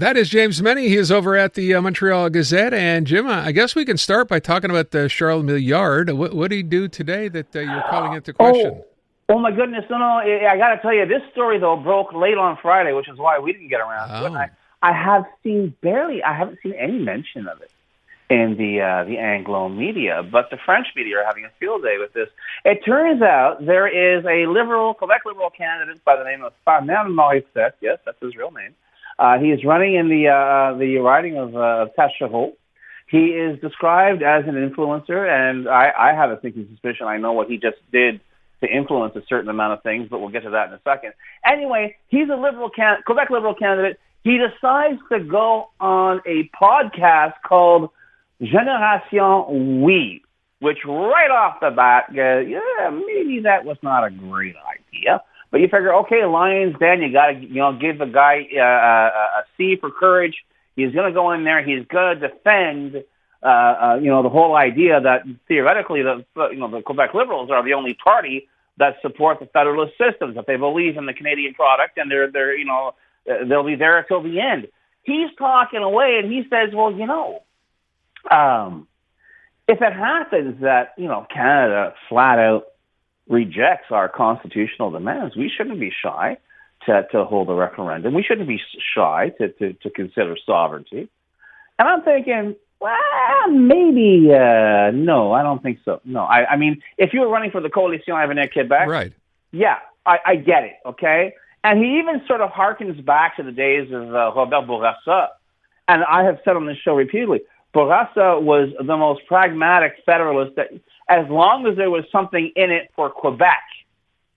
That is James Mennie. He is over at the Montreal Gazette. And Jim, I guess we can start by talking about Charles Milliard. What did he do today that you're calling into question? Oh my goodness! No, I got to tell you, this story though broke late on Friday, which is why we didn't get around to it. I haven't seen any mention of it in the Anglo media, but the French media are having a field day with this. It turns out there is a Quebec Liberal candidate by the name of Charles Milliard. Yes, that's his real name. He is running in the riding of Taschereau. He is described as an influencer, and I have a sneaking suspicion I know what he just did to influence a certain amount of things, but we'll get to that in a second. Anyway, he's a Quebec Liberal candidate. He decides to go on a podcast called Génération Oui, which right off the bat goes, yeah, maybe that was not a great idea. But you figure, okay, Lions Den, you got to give the guy a C for courage. He's going to go in there. He's going to defend, the whole idea that theoretically the Quebec Liberals are the only party that support the federalist systems, that they believe in the Canadian product, and they'll be there until the end. He's talking away, and he says, well, if it happens that Canada flat out rejects our constitutional demands, we shouldn't be shy to hold a referendum. We shouldn't be shy to consider sovereignty. And I'm thinking, well, maybe, no, I don't think so. No, I mean, if you were running for the Coalition Avenir Québec, right? Yeah, I get it, okay? And he even sort of harkens back to the days of Robert Bourassa. And I have said on this show repeatedly, Bourassa was the most pragmatic federalist that, as long as there was something in it for Quebec,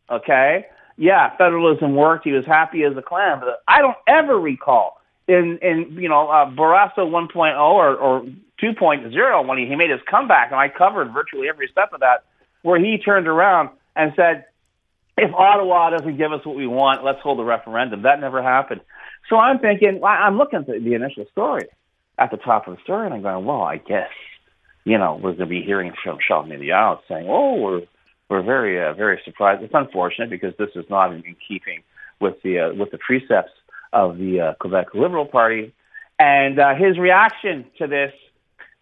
okay? Yeah, federalism worked. He was happy as a clam. But I don't ever recall in Bourassa 1.0 or 2.0 when he made his comeback, and I covered virtually every step of that, where he turned around and said, if Ottawa doesn't give us what we want, let's hold a referendum. That never happened. So I'm thinking, I'm looking at the initial story at the top of the story, and I'm going, well, I guess, we're going to be hearing from Charles Milliard saying, oh, we're very, very surprised. It's unfortunate because this is not in keeping with the precepts of the Quebec Liberal Party. And his reaction to this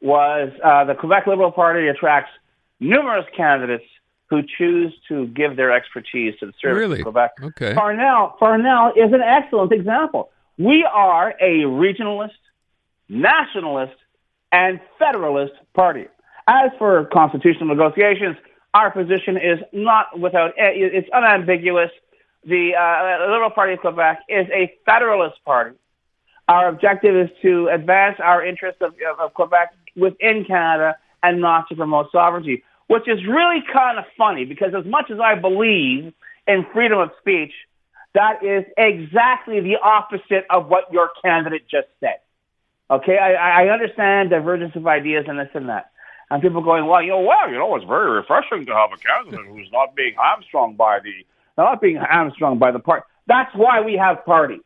was the Quebec Liberal Party attracts numerous candidates who choose to give their expertise to the service of Quebec. Okay. Farnell is an excellent example. We are a regionalist, nationalist, and federalist party. As for constitutional negotiations, our position is it's unambiguous. The Liberal Party of Quebec is a federalist party. Our objective is to advance our interests of Quebec within Canada and not to promote sovereignty, which is really kind of funny because as much as I believe in freedom of speech, that is exactly the opposite of what your candidate just said. Okay, I understand divergence of ideas and this and that. And people going, it's very refreshing to have a candidate who's not being hamstrung by the party. That's why we have parties.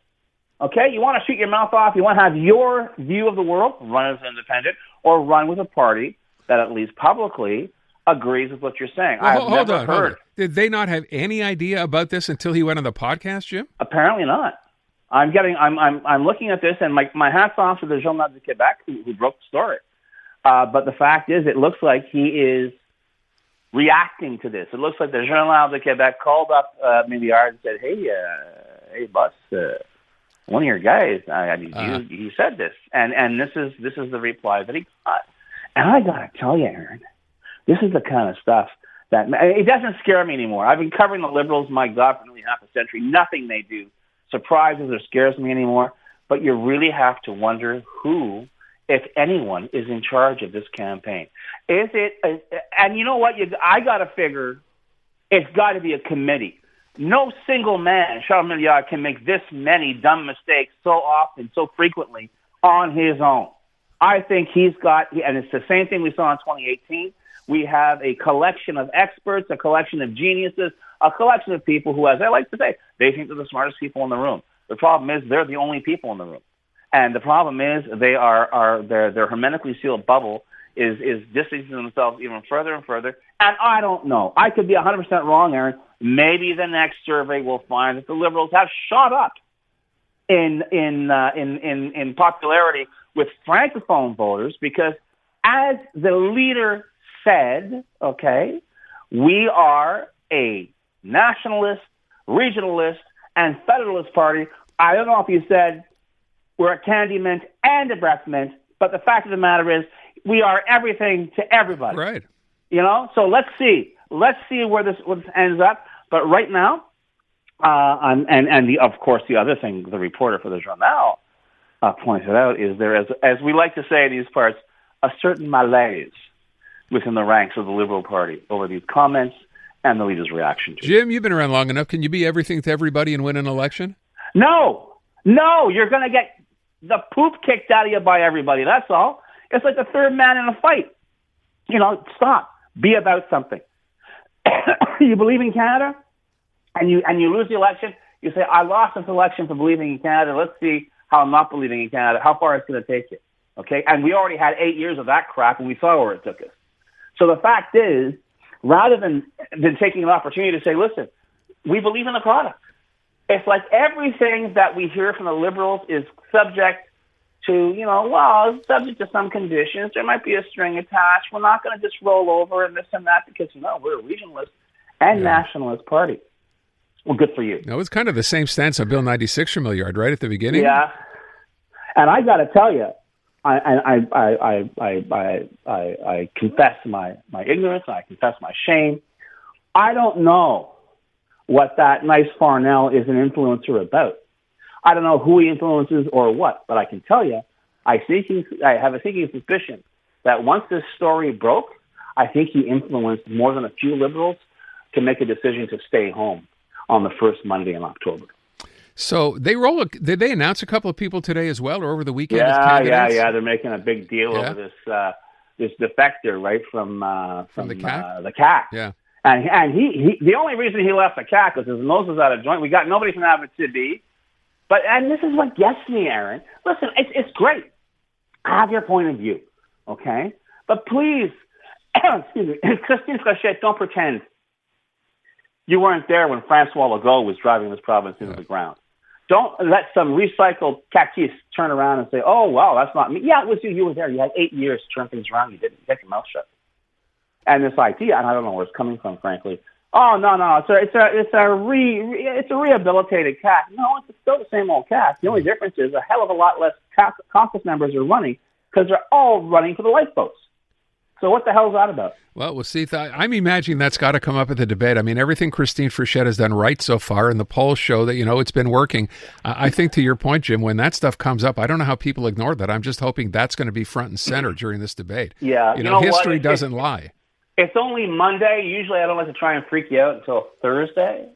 Okay, you want to shoot your mouth off, you want to have your view of the world, run as an independent, or run with a party that at least publicly agrees with what you're saying. Well, hold on. Did they not have any idea about this until he went on the podcast, Jim? Apparently not. I'm looking at this, and my hat's off to the Journal de Québec who broke the story. But the fact is, it looks like he is reacting to this. It looks like the Journal de Québec called up Milliard and said, "Hey, boss, one of your guys, he said this," and this is the reply that he got. And I gotta tell you, Aaron, this is the kind of stuff that it doesn't scare me anymore. I've been covering the Liberals, my God, for nearly half a century. Nothing they do surprises or scares me anymore. But you really have to wonder who, if anyone, is in charge of this campaign. Is it? And you know what? I got to figure it's got to be a committee. No single man, Charles Milliard, can make this many dumb mistakes so often, so frequently on his own. I think he's got, and it's the same thing we saw in 2018. We have a collection of experts, a collection of geniuses, a collection of people who, as I like to say, they think they're the smartest people in the room. The problem is they're the only people in the room. And the problem is their hermetically sealed bubble is distancing themselves even further and further. And I don't know. I could be 100% wrong, Aaron. Maybe the next survey will find that the Liberals have shot up in popularity with francophone voters because, as the leader said, okay, we are a nationalist, regionalist, and federalist party. I don't know if you said we're a candy mint and a breath mint, but the fact of the matter is we are everything to everybody. Right. You know, so let's see where this ends up. But right now, of course, the other thing the reporter for the Journal pointed out is there, as we like to say in these parts, a certain malaise within the ranks of the Liberal Party over these comments and the leader's reaction to it. Jim, you've been around long enough. Can you be everything to everybody and win an election? No, you're going to get the poop kicked out of you by everybody. That's all. It's like the third man in a fight. You know, stop. Be about something. You believe in Canada, and you lose the election. You say, I lost this election for believing in Canada. Let's see how I'm not believing in Canada, how far it's going to take you. Okay? And we already had 8 years of that crap, and we saw where it took us. So the fact is, rather than taking an opportunity to say, listen, we believe in the product. It's like everything that we hear from the Liberals is subject to, subject to some conditions. There might be a string attached. We're not going to just roll over and this and that because, we're a regionalist and nationalist party. Well, good for you. No, it's kind of the same stance on Bill 96 from Milliard, right at the beginning. Yeah, and I got to tell you, I confess my ignorance. I confess my shame. I don't know what that nice Farnell is an influencer about. I don't know who he influences or what, but I can tell you, I have a sneaking suspicion that once this story broke, I think he influenced more than a few Liberals to make a decision to stay home on the first Monday in October. So did they announce a couple of people today as well, or over the weekend? Yeah. They're making a big deal over this defector, right, from the CAC? The CAC. Yeah. And he the only reason he left the CAC was his nose was out of joint. We got nobody from Abitibi. And this is what gets me, Aaron. Listen, it's great. Have your point of view, okay? But please, excuse me, Christine Frechette, don't pretend you weren't there when Francois Legault was driving this province into the ground. Don't let some recycled cactus turn around and say, oh, well, that's not me. Yeah, it was you. You were there. You had 8 years to turn things around. You didn't. You kept your mouth shut. And this idea, and I don't know where it's coming from, frankly. Oh, no, it's a rehabilitated CAC. No, it's still the same old CAC. The only difference is a hell of a lot less caucus members are running because they're all running for the lifeboats. So what the hell is that about? Well, we'll see. I'm imagining that's got to come up at the debate. I mean, everything Christine Frechette has done right so far, and the polls show that, it's been working. I think to your point, Jim, when that stuff comes up, I don't know how people ignore that. I'm just hoping that's going to be front and center during this debate. Yeah. History doesn't lie. It's only Monday. Usually I don't like to try and freak you out until Thursday.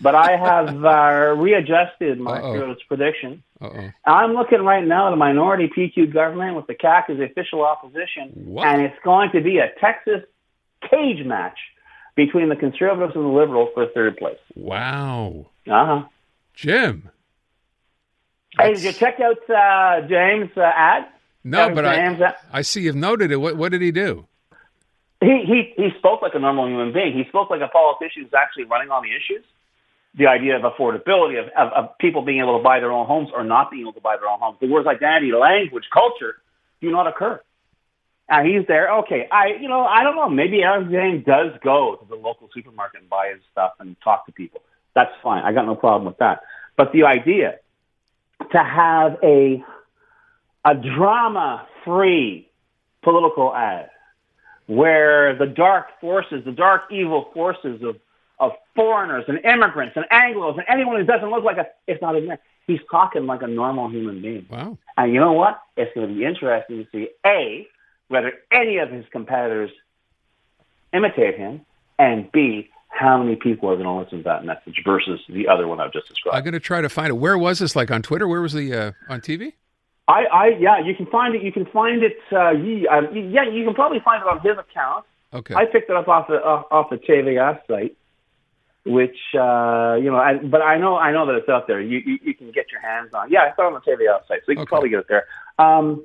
But I have readjusted my prediction. I'm looking right now at a minority PQ government with the CAC as the official opposition. What? And it's going to be a Texas cage match between the Conservatives and the Liberals for third place. Wow. Uh-huh. Jim. Hey, did you check out James' ad? No, but I see you've noted it. What did he do? He spoke like a normal human being. He spoke like a politician who's actually running on the issues. The idea of affordability, of people being able to buy their own homes or not being able to buy their own homes. The words identity, language, culture do not occur. And he's there. Okay, I don't know. Maybe Aaron James does go to the local supermarket and buy his stuff and talk to people. That's fine. I got no problem with that. But the idea to have a drama-free political ad where the dark evil forces of foreigners and immigrants and Anglos and anyone who doesn't look like it's not in there. He's talking like a normal human being. Wow. And you know what? It's going to be interesting to see, A, whether any of his competitors imitate him, and B, how many people are going to listen to that message versus the other one I've just described. I'm going to try to find it. Where was this? Like on Twitter? Where was the on TV? You can find it. You can find it. You can probably find it on his account. Okay. I picked it up off the TVA site, which but I know that it's out there. You can get your hands on. Yeah, it's on the TVA site, so you can probably get it there. And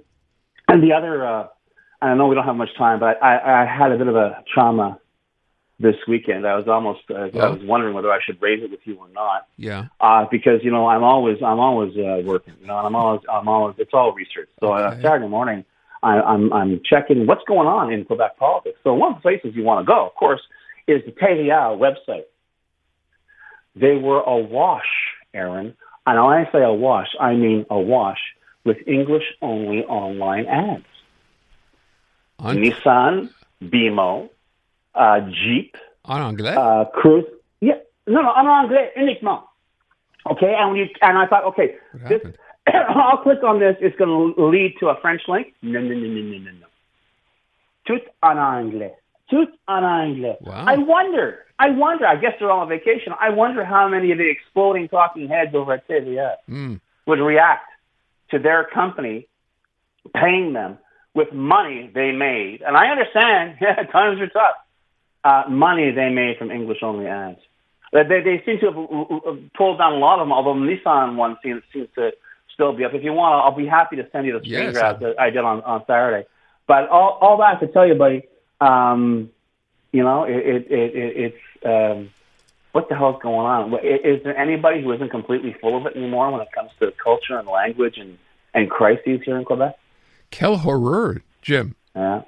the other, I know we don't have much time, but I had a bit of a trauma this weekend. I was almost I was wondering whether I should raise it with you or not. Yeah. Because I'm always working. And I'm always it's all research. So Saturday morning, I'm checking what's going on in Quebec politics. So one of the places you want to go, of course, is the TVA website. They were awash, Aaron. And when I say awash, I mean awash with English-only online ads. Nissan, BMO, Jeep. En anglais? Cruise. Yeah. No, en anglais, uniquement. Okay, and I thought, okay, I'll click on this. It's going to lead to a French link. No. Tout en anglais. Tout en anglais. Wow. I wonder. I guess they're all on vacation. I wonder how many of the exploding talking heads over at CJAD would react to their company paying them with money they made. And I understand, times are tough. Money they made from English-only ads. They seem to have pulled down a lot of them, although the Nissan one seems to still be up. If you want, I'll be happy to send you the screen grab that I did on Saturday. But all that to tell you, buddy, it's what the hell's going on? Is there anybody who isn't completely full of it anymore when it comes to culture and language and crises here in Quebec? Quel horror, Jim. Yeah.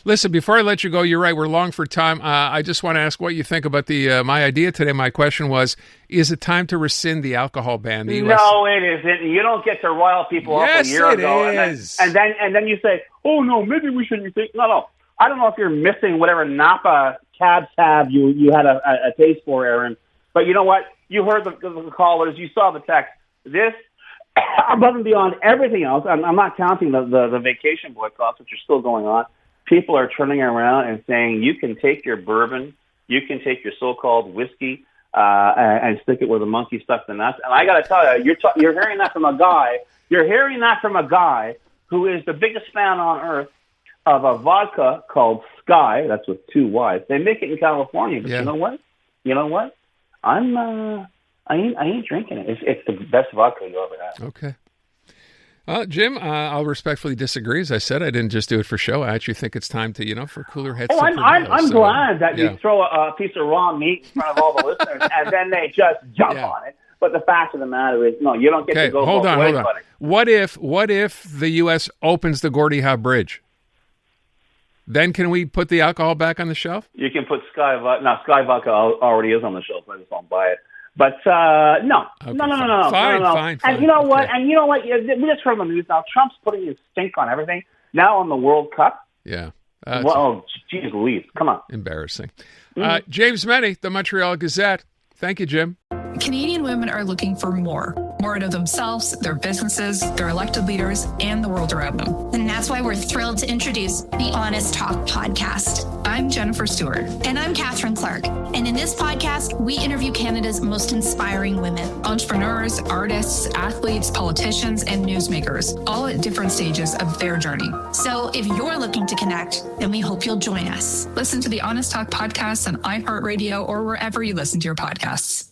Listen, before I let you go, you're right, we're long for time. I just want to ask what you think about my idea today. My question was, is it time to rescind the alcohol ban? The US... No, it isn't. You don't get to rile people up a year ago. Yes, it is. And then you say, oh, no, maybe we shouldn't think. No. I don't know if you're missing whatever Napa tab you had a taste for, Aaron. But you know what? You heard the callers. You saw the text. This, above and beyond everything else, I'm not counting the vacation boycotts, which are still going on. People are turning around and saying, you can take your bourbon, you can take your so-called whiskey, and stick it where the monkey stuck the nuts. And I got to tell you, you're hearing that from a guy. You're hearing that from a guy who is the biggest fan on earth of a vodka called Sky. That's with 2 Y's. They make it in California, but you know what? I ain't drinking it. It's the best vodka you ever had. Okay. Jim, I'll respectfully disagree. As I said, I didn't just do it for show. I actually think it's time to, for cooler heads. I'm glad that you throw a piece of raw meat in front of all the listeners and then they just jump on it. But the fact of the matter is, no, you don't get to go. Hold on. Buddy. What if the U.S. opens the Gordie Howe Bridge? Then can we put the alcohol back on the shelf? You can put Sky Vodka. Now, Sky Vodka already is on the shelf. I just won't buy it. But no. Fine. And you know what? We just heard on the news now. Trump's putting his stink on everything. Now on the World Cup. Yeah. Geez Louise. Come on. Embarrassing. James Mennie, the Montreal Gazette. Thank you, Jim. Canadian women are looking for more out of themselves, their businesses, their elected leaders, and the world around them. And that's why we're thrilled to introduce the Honest Talk podcast. I'm Jennifer Stewart. And I'm Catherine Clark. And in this podcast, we interview Canada's most inspiring women. Entrepreneurs, artists, athletes, politicians, and newsmakers, all at different stages of their journey. So if you're looking to connect, then we hope you'll join us. Listen to the Honest Talk podcast on iHeartRadio or wherever you listen to your podcasts.